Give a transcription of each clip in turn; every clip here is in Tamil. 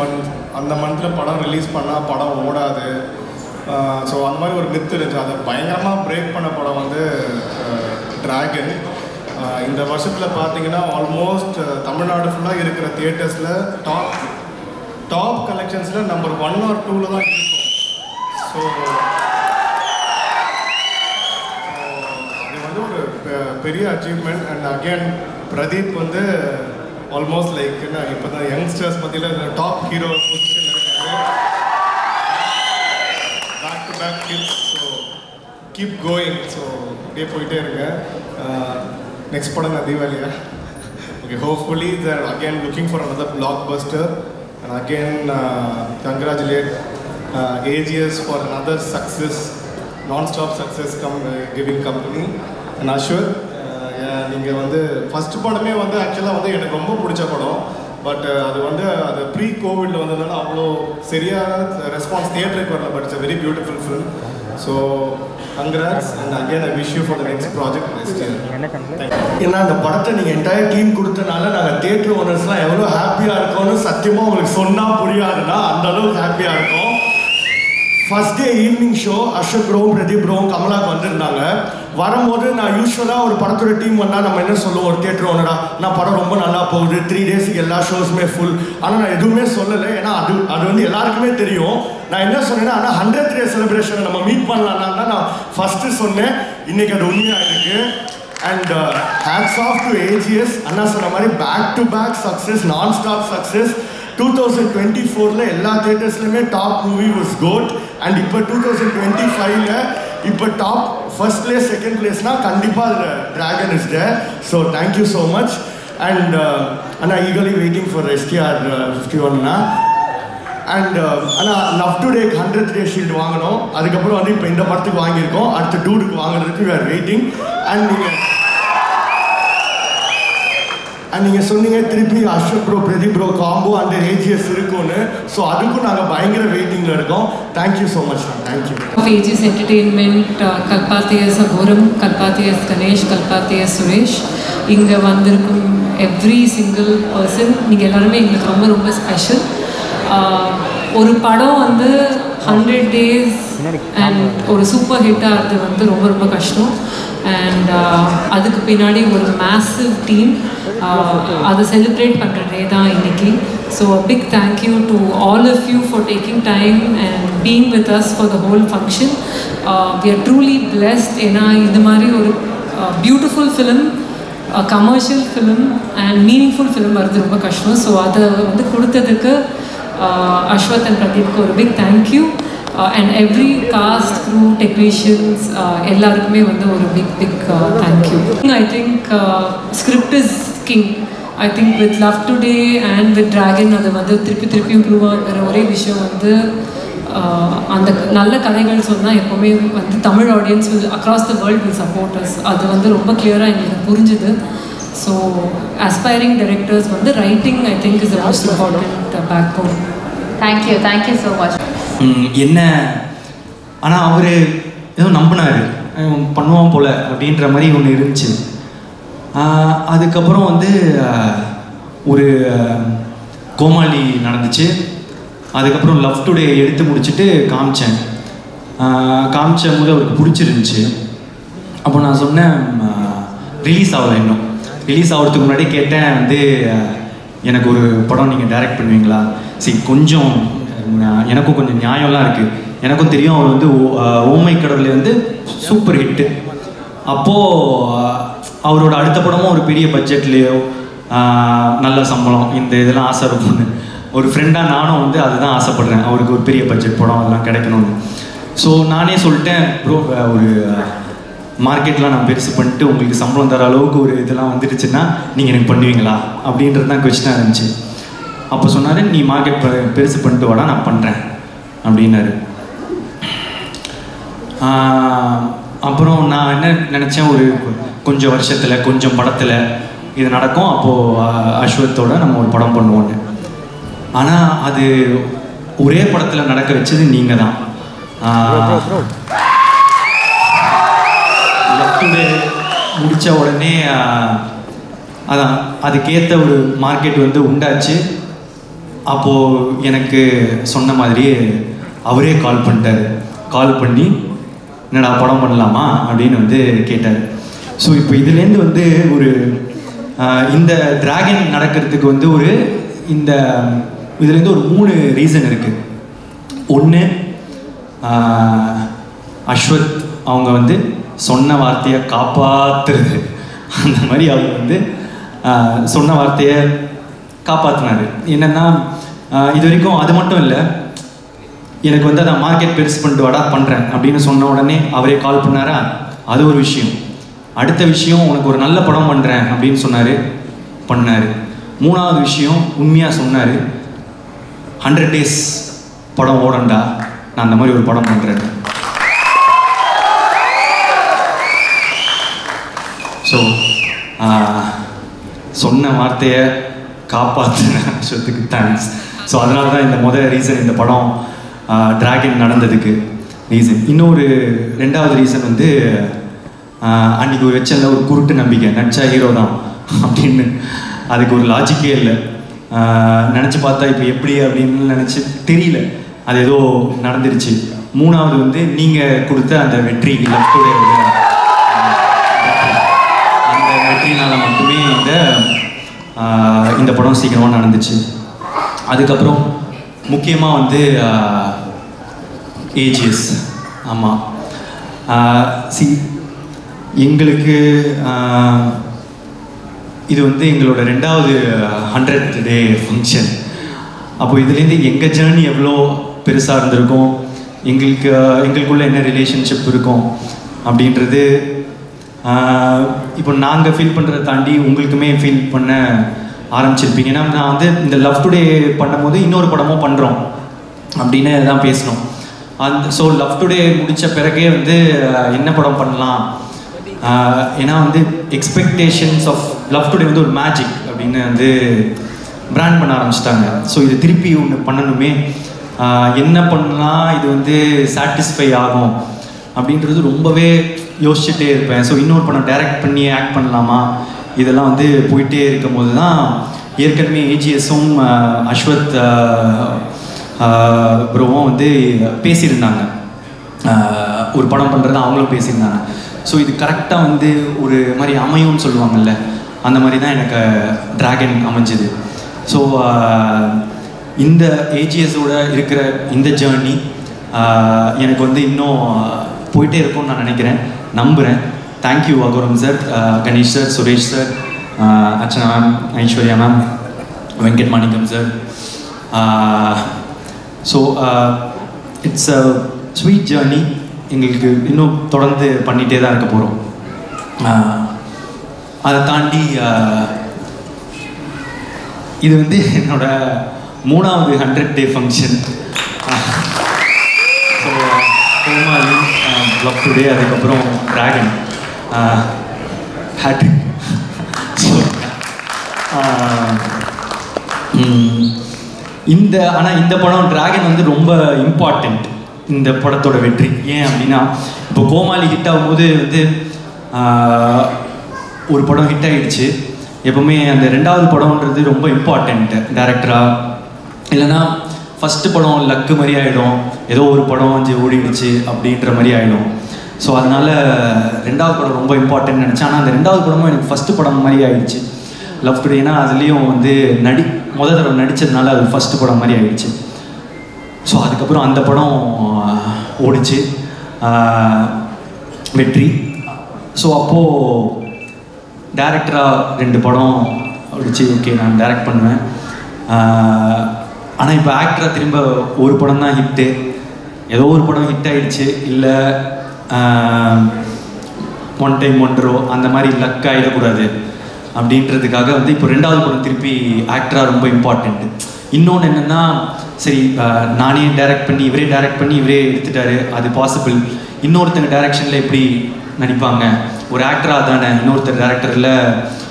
மந்த், அந்த மந்தில் படம் ரிலீஸ் பண்ணால் படம் ஓடாது. ஸோ அந்த மாதிரி ஒரு மித்து இருந்துச்சு. அதை பயங்கரமாக பிரேக் பண்ண படம் வந்து டிராகன். இந்த வருஷத்தில் பார்த்தீங்கன்னா ஆல்மோஸ்ட் தமிழ்நாடு ஃபுல்லாக இருக்கிற தியேட்டர்ஸில் டாப் கலெக்ஷன்ஸில் நம்பர் 1 or 2 தான் இருக்கும். ஸோ அது வந்து ஒரு பெரிய அச்சீவ்மெண்ட். அண்ட் அகெயின் பிரதீப் வந்து ஆல்மோஸ்ட் லைக் என்ன இப்போ தான் யங்ஸ்டர்ஸ் மத்தியில் டாப் ஹீரோ பொசிஷனில் இருக்காரு. Back to back kids. So keep going. So அப்படியே போயிட்டே இருங்க. நெக்ஸ்ட் படம் நான் தீபாவளியா? Okay, hopefully there again looking for another blockbuster. And again, congratulate AGS for another success, non-stop success giving company. And Ashwat, நீங்கள் வந்து ஃபஸ்ட் படமே வந்து ஆக்சுவலாக வந்து எனக்கு ரொம்ப பிடிச்ச படம். பட் அது வந்து அது ப்ரீ கோவிடில் வந்ததுனால அவ்வளோ சரியான ரெஸ்பான்ஸ் தியேட்டருக்கு வரல. But it's a very beautiful film. So congrats and again I wish you for the next project next year. ஏன்னா அந்த படத்தை நீங்கள் என்டையர் டீம் கொடுத்தனால நாங்கள் தியேட்டர் ஓனர்ஸ்லாம் எவ்வளோ ஹாப்பியாக இருக்கோம்னு சத்தியமாக உங்களுக்கு சொன்னால் புரியாதுன்னா அந்த அளவுக்கு ஹாப்பியாக இருக்கும். First day evening show Ashok bro, Pradeep bro, கமலாக்கு வந்திருந்தாங்க. வரும்போது நான் யூஸ்வலாக ஒரு படத்தோட டீம் வந்தால் நம்ம என்ன சொல்லுவோம், ஒரு தியேட்டர் ஓனரா நான் படம் ரொம்ப நல்லா போகுது, 3 டேஸுக்கு எல்லா ஷோஸுமே ஃபுல். ஆனால் நான் எதுவுமே சொல்லலை. ஏன்னா அது வந்து எல்லாருக்குமே தெரியும். நான் என்ன சொன்னேன்னா, ஆனால் 100th டே செலிப்ரேஷனை நம்ம மீட் பண்ணலான்னா தான் நான் ஃபஸ்ட்டு சொன்னேன். இன்றைக்கி அது உண்மையாக இருக்குது. And hats off to AGS. அண்ணா சொன்ன மாதிரி back to back success, non stop success. 2024ல் எல்லா தியேட்டர்ஸ்லையுமே top movie was GOAT. And இப்போ 2025ல் இப்போ டாப் ஃபர்ஸ்ட் பிளேஸ் செகண்ட் பிளேஸ்னால் கண்டிப்பாக அதில் Dragon is there. So thank you so much. And அண்ணா ஈகலி வெயிட்டிங் ஃபார் STR 51ண்ணா. அண்ட் ஆனால் லவ் டுடேக்கு 100th டே ஷீல்டு வாங்கணும். அதுக்கப்புறம் வந்து இப்போ இந்த படத்துக்கு வாங்கியிருக்கோம். அடுத்த டூடுக்கு வாங்குறதுக்கு we are வெயிட்டிங். அண்ட் நீங்கள் சொன்னீங்க திருப்பி Ashok bro, Pradeep bro combo அந்த AGS இருக்கும்னு. ஸோ அதுக்கும் நாங்கள் பயங்கர வெயிட்டிங்கில் இருக்கோம். Thank you so much. Thank you. AGS entertainment, Kalpathi S Aghoram, Kalpathi S Ganesh, Kalpathi S Suresh, இங்கே வந்திருக்கும் எவ்ரி சிங்கிள் பர்சன், நீங்கள் எல்லாருமே எங்களுக்கு ரொம்ப ரொம்ப ஸ்பெஷல். ஒரு படம் வந்து 100 days அண்ட் ஒரு சூப்பர் ஹிட்டாக அது வந்து ரொம்ப ரொம்ப கஷ்டம். அண்ட் அதுக்கு பின்னாடி ஒரு மேசிவ் டீம் அதை செலிப்ரேட் பண்ணுற டே தான் இன்னைக்கு. So big thank you to all of you for taking time and being with us for the whole function. We are truly blessed. ஏன்னா இது மாதிரி ஒரு beautiful film, commercial film and meaningful film வருது ரொம்ப கஷ்டம். ஸோ அதை வந்து கொடுத்ததுக்கு அஸ்வத் அண்ட் பிரதீப்க்கு ஒரு big thank you. And every cast, crew, technicians எல்லாருக்குமே வந்து ஒரு big thank you. I think script is king. I think with Love Today and with Dragon அது வந்து திருப்பியும் ப்ரூவ் ஆகிற ஒரே விஷயம் வந்து அந்த நல்ல கதைகள் சொன்னால் எப்போவுமே வந்து Tamil audience across the world will support us. அது வந்து ரொம்ப கிளியராக எங்களுக்கு புரிஞ்சுது. ஸோ அஸ்பைரிங் டைரக்டர்ஸ் வந்து writing I think is the most important backbone. Thank you so much. என்ன ஆனால் அவர் ஏதோ நம்பினார், பண்ணுவான் போல் அப்படின்ற மாதிரி ஒன்று இருந்துச்சு. அதுக்கப்புறம் வந்து ஒரு கோமாளி நடந்துச்சு. அதுக்கப்புறம் லவ் டுடே எடுத்து முடிச்சுட்டு காமிச்சேன் போது அவருக்கு பிடிச்சிருந்துச்சு. அப்போ நான் சொன்னேன் ரிலீஸ் ஆகலை, இன்னும் ரிலீஸ் ஆகிறதுக்கு முன்னாடி கேட்டேன் வந்து எனக்கு ஒரு படம் நீங்கள் டைரக்ட் பண்ணுவீங்களா? சரி, கொஞ்சம் எனக்கும் கொஞ்சம் நியாயம்லாம் இருக்குது. எனக்கும் தெரியும் அவர் வந்து ஓமை கடவுளே வந்து சூப்பர் ஹிட்டு. அப்போது அவரோட அடுத்த படமும் ஒரு பெரிய பட்ஜெட்லேயோ நல்ல சம்பளம் இந்த இதெல்லாம் ஆசை இருக்கும்னு ஒரு ஃப்ரெண்டாக நானும் வந்து அதுதான் ஆசைப்பட்றேன். அவருக்கு ஒரு பெரிய பட்ஜெட் படம் அதெல்லாம் கிடைக்கணும்னு. ஸோ நானே சொல்லிட்டேன், ப்ரோ ஒரு மார்க்கெட்லாம் நான் பெருசு பண்ணிட்டு உங்களுக்கு சம்பளம் தர அளவுக்கு ஒரு இதெல்லாம் வந்துடுச்சுன்னா நீங்கள் எனக்கு பண்ணுவீங்களா அப்படின்றது தான் கொஸ்டினாக இருந்துச்சு. அப்போ சொன்னார், நீ மார்க்கெட் பெருசு பண்ணிட்டு வாடா, நான் பண்ணுறேன் அப்படின்னாரு. அப்புறம் நான் என்ன நினச்சேன், ஒரு கொஞ்சம் வருஷத்தில் கொஞ்சம் படத்தில் இது நடக்கும், அப்போது அஸ்வத்தோடு நம்ம ஒரு படம் பண்ணுவோன்னு. ஆனால் அது ஒரே படத்தில் நடக்க வச்சது நீங்கள் தான். முடித்த உடனே அதான் அதுக்கேற்ற ஒரு மார்க்கெட் வந்து உண்டாச்சு. அப்போது எனக்கு சொன்ன மாதிரியே அவரே கால் பண்ணிட்டார். கால் பண்ணி என்னடா படம் பண்ணலாமா அப்படின்னு வந்து கேட்டார். ஸோ இப்போ இதுலேருந்து வந்து ஒரு இந்த டிராகன் நடக்கிறதுக்கு வந்து ஒரு இதுலேருந்து ஒரு 3 ரீசன் இருக்குது. ஒன்று, அஸ்வத் அவங்க வந்து சொன்ன வார்த்தையை காப்பாற்றுறது. அந்த மாதிரி அவர் வந்து சொன்ன வார்த்தையை காப்பாற்றினார். என்னென்னா இது வரைக்கும் அது மட்டும் இல்லை, எனக்கு வந்து அதை மார்க்கெட் பெருசு பண்ணிட்டு வாடா பண்ணுறேன் அப்படின்னு சொன்ன உடனே அவரே கால் பண்ணாரா, அது ஒரு விஷயம். அடுத்த விஷயம், உனக்கு ஒரு நல்ல படம் பண்ணுறேன் அப்படின்னு சொன்னார், பண்ணார். 3வது விஷயம், உண்மையாக சொன்னார், 100 days படம் ஓடண்டா, நான் அந்த மாதிரி ஒரு படம் பண்ணுறேன். ஸோ சொன்ன வார்த்தையை காப்பாற்றின அஸ்வத்துக்கு தேங்க்ஸ். ஸோ அதனால தான் இந்த ரீசன் இந்த படம் டிராகன் நடந்ததுக்கு ரீசன். இன்னொரு 2வது ரீசன் வந்து அன்றைக்கி ஒரு வச்சல ஒரு குருட்டு நம்பிக்கை, நடிச்சா ஹீரோ தான் அப்படின்னு. அதுக்கு ஒரு லாஜிக்கே இல்லை. நினச்சி பார்த்தா இப்போ எப்படி அப்படின்னு நினச்சி தெரியல, அது ஏதோ நடந்துருச்சு. 3வது வந்து நீங்கள் கொடுத்த அந்த வெற்றி, லவ்ஸ்டோரியோட அந்த வெற்றினால் மட்டுமே இந்த படம் சீக்கிரமாக நடந்துச்சு. அதுக்கப்புறம் முக்கியமாக வந்து ஏஜிஎஸ். ஆமாம், எங்களுக்கு இது வந்து எங்களோட 2வது 100th day ஃபங்க்ஷன். அப்போ இதுலேருந்து எங்கள் ஜேர்னி எவ்வளோ பெருசாக இருந்திருக்கும், எங்களுக்குள்ளே என்ன ரிலேஷன்ஷிப் இருக்கும் அப்படின்றது இப்போ நாங்கள் ஃபீல் பண்ணுறதை தாண்டி உங்களுக்குமே ஃபீல் பண்ண ஆரம்பிச்சிருப்பீங்க. ஏன்னா நான் வந்து இந்த லவ் டுடே பண்ணும்போது இன்னொரு படமும் பண்ணுறோம் அப்படின்னு தான் பேசணும். ஸோ லவ் டுடே முடித்த பிறகே வந்து என்ன படம் பண்ணலாம், ஏன்னா வந்து எக்ஸ்பெக்டேஷன்ஸ் ஆஃப் லவ் டுடே வந்து ஒரு மேஜிக் அப்படின்னு வந்து பிராண்ட் பண்ண ஆரம்பிச்சிட்டாங்க. ஸோ இது திருப்பி ஒன்று பண்ணணுமே, என்ன பண்ணலாம், இது வந்து சாட்டிஸ்ஃபை ஆகும் அப்படின்றது ரொம்பவே யோசிச்சுட்டே இருப்பேன். ஸோ இன்னொரு படம் டைரக்ட் பண்ணி ஆக்ட் பண்ணலாமா, இதெல்லாம் வந்து போயிட்டே இருக்கும் போது தான் ஏற்கனவே ஏஜிஎஸும் அஸ்வத் ப்ரோவும் வந்து பேசியிருந்தாங்க, ஒரு படம் பண்ணுறது அவங்களும் பேசியிருந்தாங்க. ஸோ இது கரெக்டாக வந்து ஒரு மாதிரி அமையும்னு சொல்லுவாங்கல்ல, அந்த மாதிரி தான் எனக்கு டிராகன் அமைஞ்சுது. ஸோ இந்த ஏஜிஎஸோட இருக்கிற இந்த ஜேர்னி எனக்கு வந்து இன்னும் போயிட்டே இருக்கும்னு நான் நினைக்கிறேன், நம்புகிறேன். Thank you Aghoram sir, Ganesh sir, Suresh sir, Archana ma'am, Aishwarya ma'am, Venkat Manickam sir. So it's a sweet journey. எங்களுக்கு இன்னும் தொடர்ந்து பண்ணிகிட்டே தான் இருக்க போகிறோம். அதை தாண்டி இது வந்து என்னோட 3வது 100th day ஃபங்க்ஷன். ஸோ கோமாளி, லவ் டுடே, அதுக்கப்புறம் டிராகன், ஹேட்ரிக். ஆனால் இந்த படம் டிராகன் வந்து ரொம்ப இம்பார்ட்டண்ட் இந்த படத்தோட வெற்றி. ஏன் அப்படின்னா, இப்போ கோமாளி ஹிட் ஆகும்போது வந்து ஒரு படம் ஹிட் ஆகிடுச்சு, எப்போவுமே அந்த 2வது படம்ன்றது ரொம்ப இம்பார்ட்டண்ட்டு டேரக்டராக. இல்லைன்னா ஃபஸ்ட்டு படம் லக்கு மாதிரி ஆகிடும், ஏதோ ஒரு படம் வந்து ஓடிடுச்சு அப்படின்ற மாதிரி ஆகிடும். ஸோ அதனால் 2வது படம் ரொம்ப இம்பார்ட்டன்ட் நினச்சேன். ஆனால் அந்த 2வது படமும் எனக்கு ஃபஸ்ட்டு படம் மாதிரி ஆகிடுச்சு, லவ் டுடே. ஏன்னா அதுலேயும் வந்து முதல் தடவை நடித்ததுனால அது ஃபஸ்ட்டு படம் மாதிரி ஆகிடுச்சு. ஸோ அதுக்கப்புறம் அந்த படம் ஓடிச்சு, வெற்றி. ஸோ அப்போது டேரக்டராக 2 படம் ஓடிச்சு, ஓகே நான் டைரக்ட் பண்ணுவேன். ஆனால் இப்போ ஆக்டராக திரும்ப ஒரு படம் தான் ஹிட்டு, ஏதோ ஒரு படம் ஹிட் ஆகிடுச்சு, இல்லை ஒன் டைம் ஒன்றோ அந்த மாதிரி லக் ஆகிடக்கூடாது அப்படின்றதுக்காக வந்து இப்போ 2வது படம் திருப்பி ஆக்டராக ரொம்ப இம்பார்ட்டண்ட்டு. இன்னொன்று என்னென்னா, சரி நானே டைரக்ட் பண்ணி இவரே எடுத்துட்டாரு, அது பாசிபிள். இன்னொருத்தங்க டைரக்ஷனில் எப்படி நடிப்பாங்க, ஒரு ஆக்டராக தானே இன்னொருத்தர் டைரக்டரில்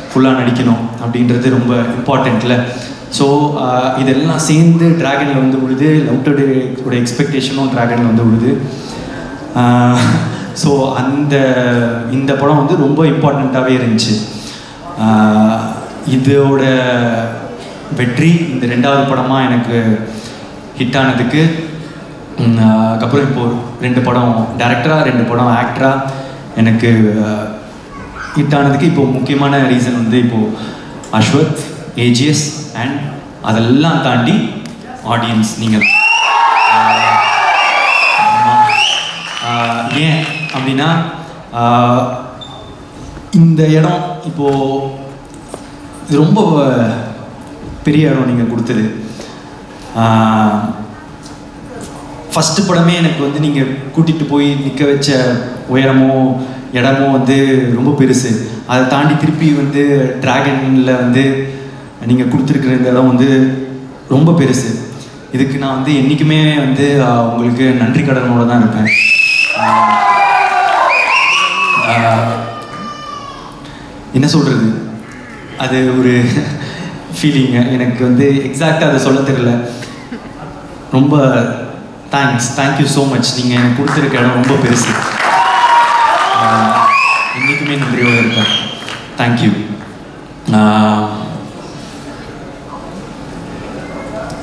ஃபுல்லாக நடிக்கணும் அப்படின்றது ரொம்ப இம்பார்ட்டண்ட்டில். ஸோ இதெல்லாம் சேர்ந்து டிராகனில் வந்து விழுது, லவ் டுடேயோட எக்ஸ்பெக்டேஷனும் டிராகனில் வந்து விழுது. ஸோ இந்த படம் வந்து ரொம்ப இம்பார்ட்டண்ட்டாகவே இருந்துச்சு. இதோட வெற்றி இந்த 2வது படமாக எனக்கு ஹிட் ஆனதுக்கு. அதுக்கப்புறம் இப்போது 2 படம் டைரக்டராக 2 படம் ஆக்டராக எனக்கு ஹிட் ஆனதுக்கு இப்போது முக்கியமான ரீசன் வந்து இப்போது அஸ்வத், ஏஜிஎஸ் அண்ட் அதெல்லாம் தாண்டி ஆடியன்ஸ் நீங்கள். ஏன் அப்படின்னா இந்த இடம் இப்போது இது ரொம்ப பெரிய இடம் நீங்கள் கொடுத்தது. ஃபஸ்ட்டு படமே எனக்கு வந்து நீங்கள் கூட்டிகிட்டு போய் நிற்க வச்ச உயரமோ இடமோ வந்து ரொம்ப பெருசு. அதை தாண்டி திருப்பி வந்து ட்ராகனில் வந்து நீங்கள் கொடுத்துருக்குற இந்த இடம் வந்து ரொம்ப பெருசு. இதுக்கு நான் வந்து என்றைக்குமே வந்து உங்களுக்கு நன்றி கடனோடு தான் இருப்பேன். என்ன சொல்கிறது, அது ஒரு ஃபீலிங்கு. எனக்கு வந்து எக்ஸாக்டாக அதை சொல்ல தெரியல. ரொம்ப தேங்க்யூ ஸோ மச். நீங்கள் எனக்கு கொடுத்துருக்க இடம் ரொம்ப பெருசு. என்றைக்குமே நன்றியோடு இருப்பேன். தேங்க்யூ.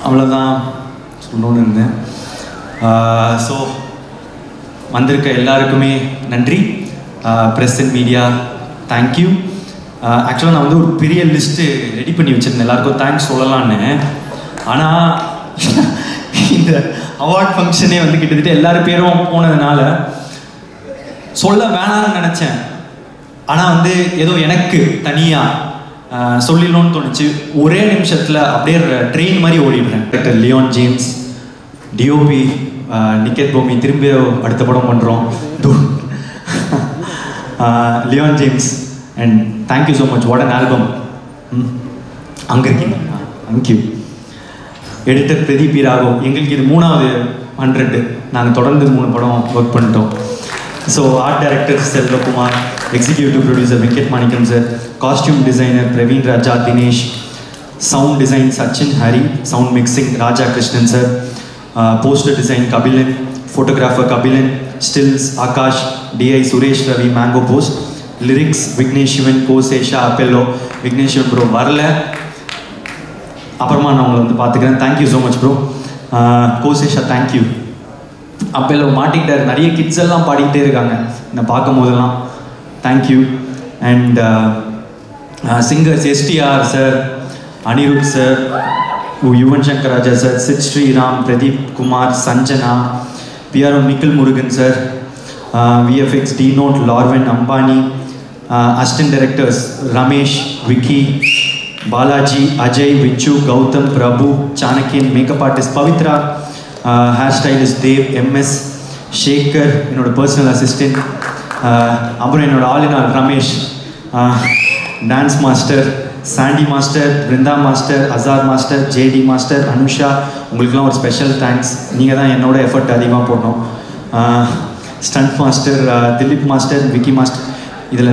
அவ்வளோதான் சொல்லணும்னு இருந்தேன். ஸோ வந்திருக்க எல்லாருக்குமே நன்றி. Press and media thank you. ஆக்சுவலாக நான் வந்து ஒரு பெரிய லிஸ்ட்டு ரெடி பண்ணி வச்சுருந்தேன் எல்லாருக்கும் தேங்க்ஸ் சொல்லலான்னு. ஆனால் இந்த அவார்ட் ஃபங்க்ஷனே வந்து கிட்டத்தட்ட எல்லாரும் பேரும் போனதுனால சொல்ல வேணான்னு நினச்சேன். ஆனால் வந்து ஏதோ எனக்கு தனியாக சொல்லிடணும்னு தோணுச்சு. ஒரே நிமிஷத்தில் அப்படியே ட்ரெயின் மாதிரி ஓடிடுறேன். டாக்டர் லியோன் ஜேம்ஸ், டிஓபி நிக்கெத் பூமி, திரும்பி அடுத்த படம் பண்ணுறோம் Leon James. And thank you so much. What an album. அங்கே இருக்கீங்க. தேங்க்யூ. எடிட்டர் பிரதீப் ராகவ். எங்களுக்கு இது 3வது 100. நாங்கள் தொடர்ந்து 3 படம் ஒர்க் பண்ணிட்டோம். So art director Selvakumar, executive producer Venkat Manickam sir, costume designer Praveen Raja Dinesh, sound design Sachin Hari, sound mixing Raja Krishnan sir, poster design Kabilan, photographer Kabilan, stills Akash, DI Suresh Ravi, mango post, lyrics Vignesh Shivan, Kosesha அப்பெல்லோ. விக்னேஷ் சிவன் ப்ரோ வரல, அப்புறமா நான் உங்களை வந்து பார்த்துக்கிறேன். Thank you so much bro. Kosesha thank you. அப்பெல்லோ மாட்டிக்கிட்டார். நிறைய கிட்ஸ் எல்லாம் பாடிக்கிட்டே இருக்காங்க என்னை பார்க்கும் போதெல்லாம். Thank you. And singers STR sir, Anirudh sir, Yuvan Shankar Raja sir, Sid Sriram, Pradeep Kumar, Sanjana, PRO Nikhil Murugan sir, VFX டினோட், லார்வன் Ambani, assistant directors Ramesh, Vicky, Balaji, Ajay, Vichu, Gautham, Prabhu, Chanakyan, makeup artist Pavithra, hair stylist Dev, MS, Shekar என்னோட பர்சனல் அசிஸ்டன்ட், அப்புறம் என்னோட ஆளினால் Ramesh, dance master Sandy master, Brinda master, Azhar master, JD master, Anusha. உங்களுக்குலாம் ஒரு ஸ்பெஷல் தேங்க்ஸ். நீங்கள் தான் என்னோட எஃபர்ட் அதிகமாக போடணும். Stunt master Dileep master, Vicky master. இதில்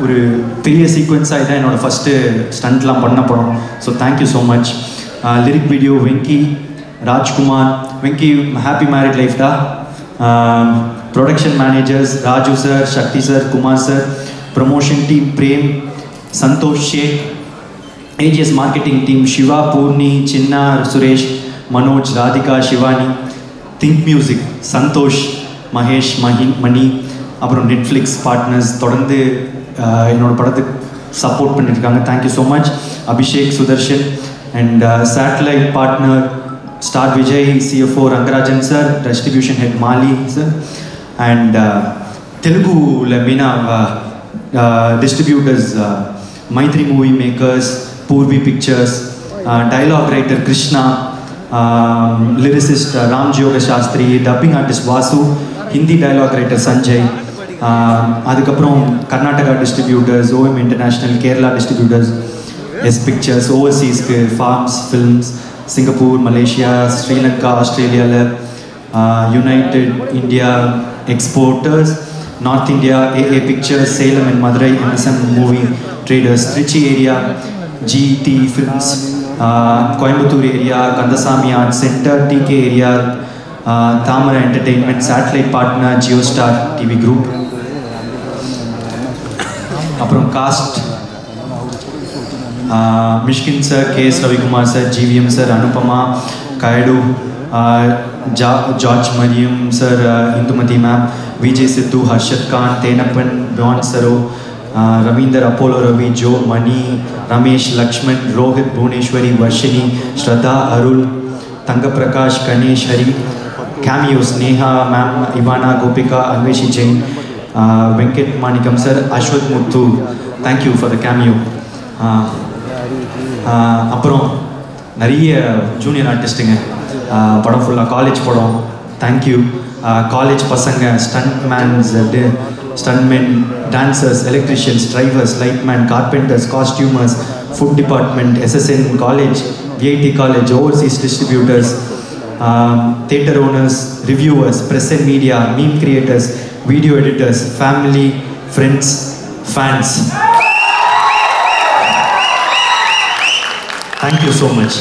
ஒரு பெரிய சீக்வன்ஸாக இதான் என்னோடய ஃபஸ்ட்டு ஸ்டண்ட்லாம் பண்ண போகிறோம். So thank you so much. Lyric video Venky, Rajkumar. Venky happy married லைஃப்டா. Production managers Raju sir, Sakthi sir, Kumar sir. Promotion team Prem, Santhosh Sheikh. AGS marketing team Siva, Poorni, Chinna, Suresh, Manoj, Radhika, Sivani. Think music Santhosh, Mahesh, Mani. அப்புறம் நெட்ஃப்ளிக்ஸ் பார்ட்னர்ஸ் தொடர்ந்து என்னோடய படத்துக்கு சப்போர்ட் பண்ணியிருக்காங்க. Thank you so much. Abhishek, Sudharshan. And satellite partner star Vijay, CFO Rangarajan sir, distribution head Mali sir. And தெலுங்குல மெயினாக distributors Mythri movie makers, Poorvi pictures, dialogue writer Krishna, lyricist Ram Joga Sastry, dubbing artist Vasu, Hindi dialogue writer Sanjay. அதுக்கப்புறம் Karnataka distributors OM international, Kerala distributors S pictures, ஓவர்சீஸ்க்கு Phars films, Singapore, Malaysia, Sri Lanka, ஆஸ்திரேலியாவில், united India exporters, north India AA pictures, Salem and Madurai MSM movie traders, Trichy area GT films, Coimbatore area Kandasamy art centre, TK area Thamarai entertainment, satellite partner Jio star TV group. அப்புறம் cast Mysskin sir, KS Ravikumar sir, GVM sir, Anupama, Kayadu, George Maryan sir, Indumathi ma'am, Vijay Siddhu, Harshath Khan, Thenappan, பியான் சரோ, Ravinder, Apollo Ravi, Jo, Mani, Ramesh, Lakshman, Rohit, Bhuvaneshwari, Varshini, Shraddha, Arul, Thangaprakash, Ganesh, Hari, cameos, Neha ma'am, Ivana, Gopika, Anveshi Jain, Venkat Manickam sir, Ashwath Muthu, thank you for the cameo. அப்புறம் நிறைய ஜூனியர் ஆர்டிஸ்ட்டுங்க, படம் ஃபுல்லாக காலேஜ் படம், தேங்க்யூ. காலேஜ் பசங்க, stuntmen, dancers, electricians, drivers, lightman, carpenters, costumers, food department, SSN college, VIT college, overseas distributors, theatre owners, reviewers, press and media, meme creators, video editors, family, friends, fans. Thank you so much.